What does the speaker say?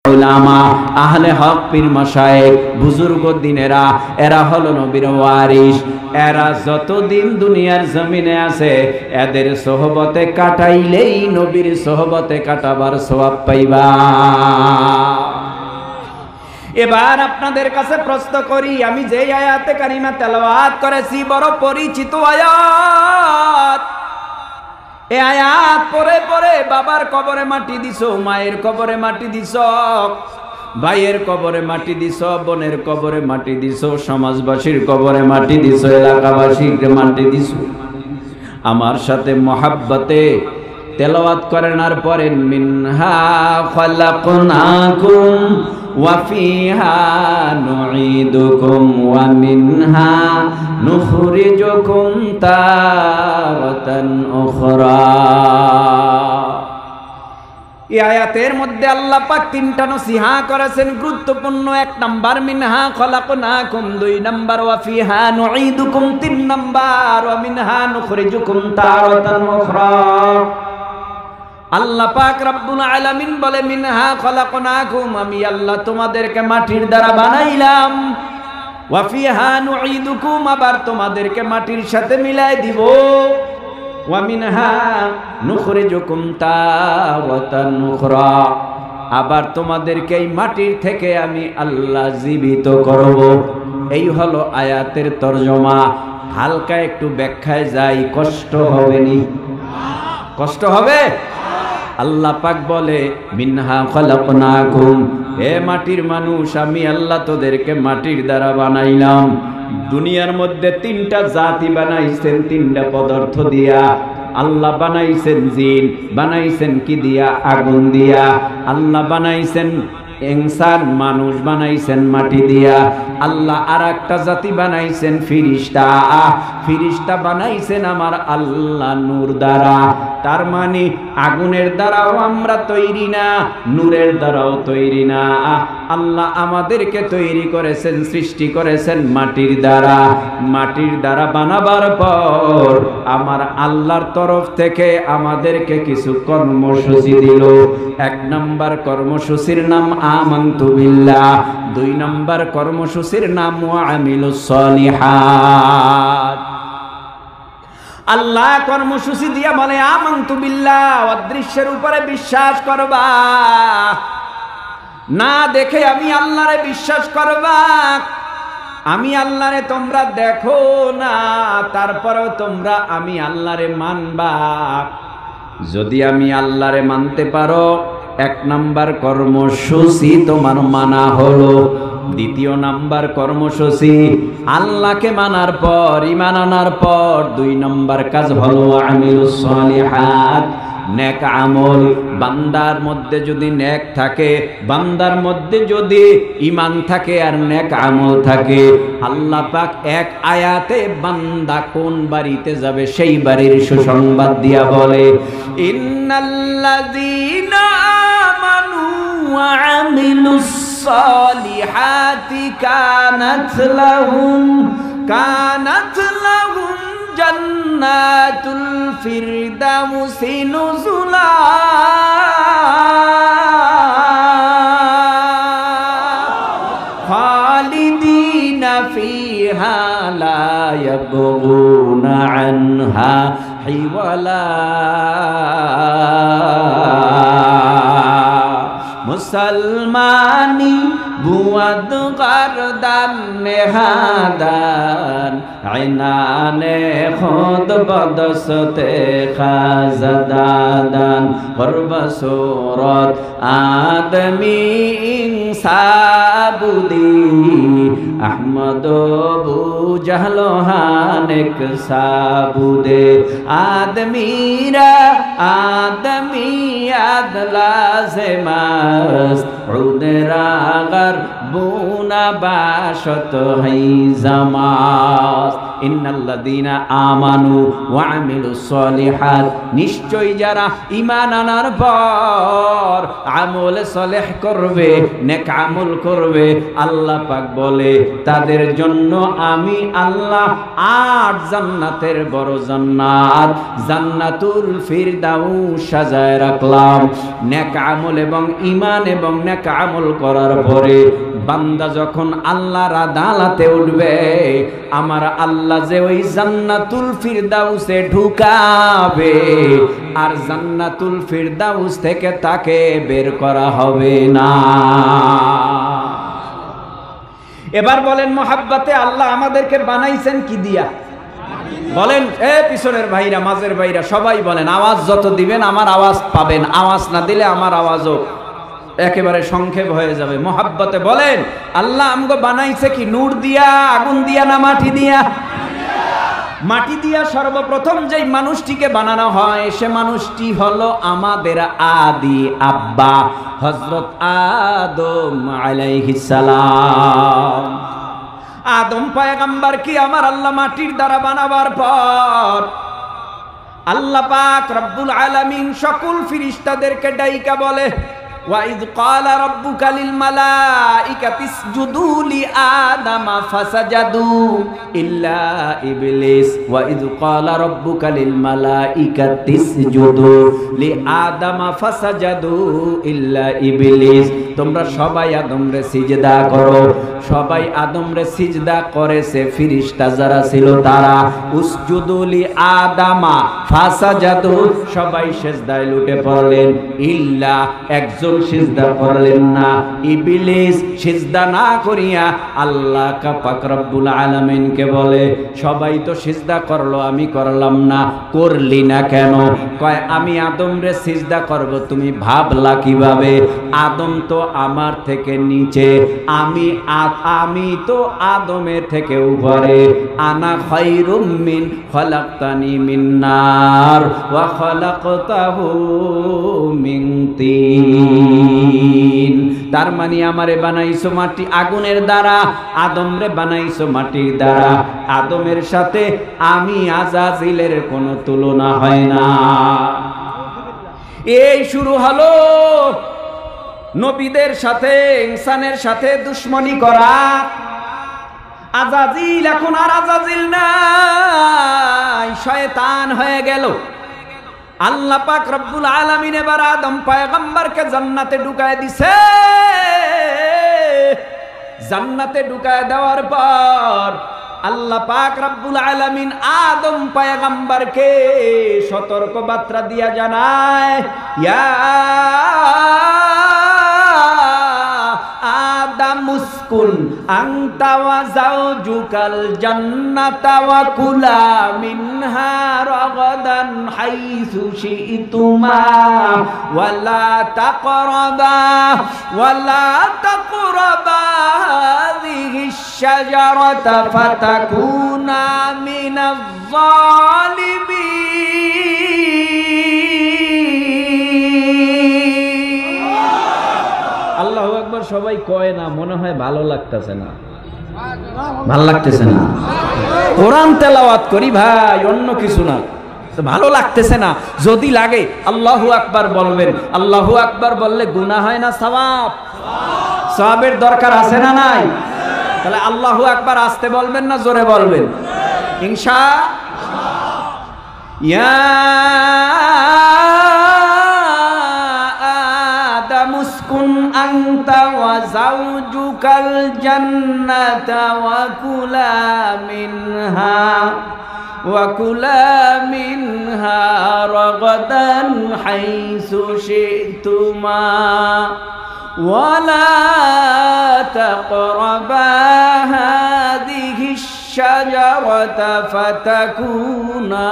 উলামা, আহলে হক, পীর মাশায়েখ, বুজুর্গ দিনেরা, এরা হলো নবীর ওয়ারিস। এরা যতদিন দুনিয়ার জমিনে আছে এদের সোহবতে কাটাইলেই নবীর সোহবতে কাটাবার সওয়াব পাইবা। এবার আপনাদের কাছে প্রশ্ন করি, আমি যে আয়াতে কারিমা তেলাওয়াত করেছি বড় পরিচিত আয়াত। এই আয়াত পরে পরে বাবার কবরে মাটি দিছো, মায়ের কবরে মাটি দিছো, ভাইয়ের কবরে মাটি দিছো, বোনের কবরে মাটি দিছো, সমাজবাসীর কবরে মাটি দিছো, এলাকাবাসীর মাটি দিছো। আমার সাথে মহাব্বতে তেলাওয়াত করেন আর পড়েন, মিনহা খালাকনাকুম ওয়া ফিহা নুঈদুকুম ওয়া মিনহা নুখরিজুকুম তারাতান উখরা। এই আয়াতের মধ্যে আল্লাহ পাক তিনটা নসিহা করেছেন গুরুত্বপূর্ণ। এক নাম্বার মিনহা খালাকনাকুম, দুই নাম্বার ওয়া ফিহা নুঈদুকুম, তিন নাম্বার ওয়া মিনহা নুখরিজুকুম তারাতান উখরা। আল্লাহ পাক রব্বুল আলামিন বলে, মিনহা খালাকনাকুম, আমি আল্লাহ তোমাদেরকে মাটির দ্বারা বানাইলাম, ওয়া ফিহা নুঈদুকুম, আবার তোমাদেরকে মাটির সাথে মিলাই দিব, ওয়া মিনহা নুখরিজুকুম তারাতান উখরা, আবার তোমাদেরকে এই মাটির থেকে আমি আল্লাহ জীবিত করব। এই হলো আয়াতের তরজমা। হালকা একটু ব্যাখ্যায় যাই, কষ্ট হবে নি? কষ্ট হবে? আল্লাহ পাক বলে, মিনহা খালাকনাকুম, হে মাটির মানুষ, আমি আল্লাহ তোদেরকে মাটির দ্বারা বানাইলাম। দুনিয়ার মধ্যে তিনটা জাতি বানাইছেন, তিনটা পদার্থ দিয়া। আল্লাহ বানাইছেন জিন, বানাইছেন কি দিয়া? আগুন দিয়া। আল্লাহ বানাইছেন ইনসান, মানুষ বানাইছেন মাটি দিয়া। আল্লাহ আর একটা জাতি বানাইছেন ফিরিস্তা, ফিরিস্তা বানাইছেন আমার আল্লাহ নূর দ্বারা। তার মানে আগুনের দ্বারাও আমরা তৈরি না, নূরের দ্বারাও তৈরি না। আল্লাহ আমাদেরকে তৈরি করেছেন, সৃষ্টি করেছেন মাটির দ্বারা। মাটির দ্বারা বানাবার পর আমার আল্লাহর তরফ থেকে আমাদেরকে কিছু কর্মসূচি দিল। এক নম্বর কর্মসূচির নাম আমানতু বিল্লাহ, দুই নম্বর কর্মসূচির নাম ওয়ামিলুস সলিহাত। আল্লাহ কর্মসূচি দিয়া বলে, আমানতু বিল্লাহ, অদৃশ্যের উপরে বিশ্বাস করবা, না দেখে আমি আল্লাহরে বিশ্বাস করবা। আমি আল্লাহরে তোমরা দেখো না, তারপরেও তোমরা আমি আল্লাহরে মানবা। যদি আমি আল্লাহরে মানতে পারো, এক নাম্বার কর্মসূচি তোমার মানা হলো। দ্বিতীয় নাম্বার কর্মসূচি, আল্লাহকে মানার পর, ঈমান আনার পর, দুই নাম্বার কাজ হলো আমিলুস সলিহাত, নেক আমল। বান্দার মধ্যে যদি নেক থাকে, বান্দার মধ্যে যদি ঈমান থাকে আর নেক আমল থাকে, আল্লাহ পাক এক আয়াতে বান্দা কোন বাড়িতে যাবে সেই বাড়ির সুসংবাদ দিয়া বলে, ইন্নাল্লাযীনা আমানু ওয়া আমিলুস সলিহাতি কানাত লাহুম জান্নাতুল ফিরদাউসি নুজুলা। খালিদিনা ফিহা লা ইয়াবগুনা আনহা হিওয়ালা। মুসলমানি বুয়াদ গারদান নেহাদান আইনানে খুদ বদসতে খাজাদান গরবসুরত আদমি ইনসাবুদি আহমদ বু জাহলোহানেক সাবুদে আদমিরা আদমি আদলাজমাস উদরাগর বুনা বাশত হাই জামাস। ইন্নাল্লাযীনা আমানু ওয়া আমিলুস সলিহাত, নিশ্চয় যারা ঈমান আনার পর আমল সলেহ করবে, নেক আমল করবে, আল্লাহ পাক বলে তাদের জন্য আমি আল্লাহ ৮ জান্নাতের বড় জান্নাত, জান্নাতুল ফিরদাউস সাজায় রাখলাম। নেক আমল এবং ঈমান এবং নেক আমল করার পরে বান্দা যখন আল্লাহর আদালতে উঠবে, আমার আল্লাহ যে ওই জান্নাতুল ফিরদাউসে ঢুকাবে, আর জান্নাতুল ফিরদাউস থেকে তাকে বের করা হবে না। এবার বলেন, মোহাব্বতে আল্লাহ আমাদেরকে বানাইছেন কি দিয়া? বলেন, পিছনের ভাইরা, মাঝের ভাইরা, সবাই বলেন। আওয়াজ যত দিবেন আমার আওয়াজ পাবেন, আওয়াজ না দিলে আমার আওয়াজও একেবারে সংক্ষেপ হয়ে যাবে। মোহাব্বতে বলেন, আল্লাহ আমগো বানাইছে কি? নূর দিয়া, আগুন দিয়া, না মাটি দিয়া? মাটি দিয়া সর্বপ্রথম যেই মানুষটিকে বানানো হয়, সে মানুষটি হলো আমাদের আদি আব্বা হযরত আদম আলাইহিস সালাম। আদম পয়গম্বর কি আমার আল্লাহ মাটির দ্বারা বানাবার পর আল্লাহ পাক রব্বুল আলামিন সকল ফেরেশতাদেরকে ডাইকা বলে, وَإِذْ قَالَ رَبُّكَ لِلْمَلَائِكَةِ اسْجُدُوا لِآدَمَ فَسَجَدُوا إِلَّا إِبْلِيسَ وَإِذْ قَالَ رَبُّكَ لِلْمَلَائِكَةِ اسْجُدُوا لِآدَمَ فَسَجَدُوا إِلَّا إِبْلِيسَ। তোমরা সবাই আদমরে সিজদা করো। সবাই আদমরে সিজদা করেছে, ফেরেশতা যারা ছিল তারা। উসজুদু লিআদামা ফাসাজাদু, সবাই সিজদায় লুটে পড়লেন। ইল্লা, একজন সিজদা করলেন না, ইবলিস সিজদা না করিয়া আল্লাহ পাক রব্বুল আলামিনকে বলে, সবাই তো সিজদা করলো, আমি করলাম না। করলি না কেন? কয়, আমি আদমরে সিজদা করব, তুমি ভাবলা কিভাবে? আদম তো আমার থেকে নিচে, আমি তো আদমের থেকে উপরে। আনা খায়রুম মিন খলাকতানি মিন নার ওয়া খলাকতাহু মিন তিন। তার মানে আমারে বানাইছো মাটি আগুনের দ্বারা, আদমরে বানাইছো মাটির দ্বারা। আদমের সাথে আমি আজাজিলের কোনো তুলনা হয় না। এই শুরু হলো নবীদের সাথে, ইনসানের সাথে দুশমনি করা। আজাজিল এখন আর আজাজিল নাই, শয়তান হয়ে গেল। আল্লাহ পাক রব্বুল আলামিন এবার আদম পয়গম্বরকে জান্নাতে ঢুকায় দিছে। জান্নাতে ঢুকায় দেওয়ার পর আল্লাহ পাক রব্বুল আলামিন আদম পয়গম্বরকে সতর্ক বার্তা দিয়া জানায়, ইয়া আদম উসকুন আনতা ওয়া যাওজুকাল জান্নাতা ওয়া কুলা মিনহা রাগাদান হাইসু শি'তুমা ওয়া লা তাকরাবা হাযিহিশ শাজারাতা ফাতাকুনা মিনাজ যালিমিন। আল্লাহু আকবার। সবাই কয় না, মনে হয় ভালো লাগতেছে না, ভালো লাগতেছে না। কোরআন তেলাওয়াত করি ভাই, অন্য কিছু না, ভালো লাগতেছে না। যদি লাগে আল্লাহু আকবার বলবেন। আল্লাহু আকবার বললে গুনাহ হয় না সওয়াব? সওয়াবের দরকার আছে না নাই? তাহলে আল্লাহু আকবার আস্তে বলবেন না জোরে বলবেন? ইনশাআল্লাহ। ইয়া উসকুন আনতা ওয়া যাওজুকাল জান্নাতা ওয়া কুলা মিনহা রাগাদান হাইসু শি'তুমা ওয়া লা তাকরাবা হাযিহিশ শাজারাতা ফাতাকুনা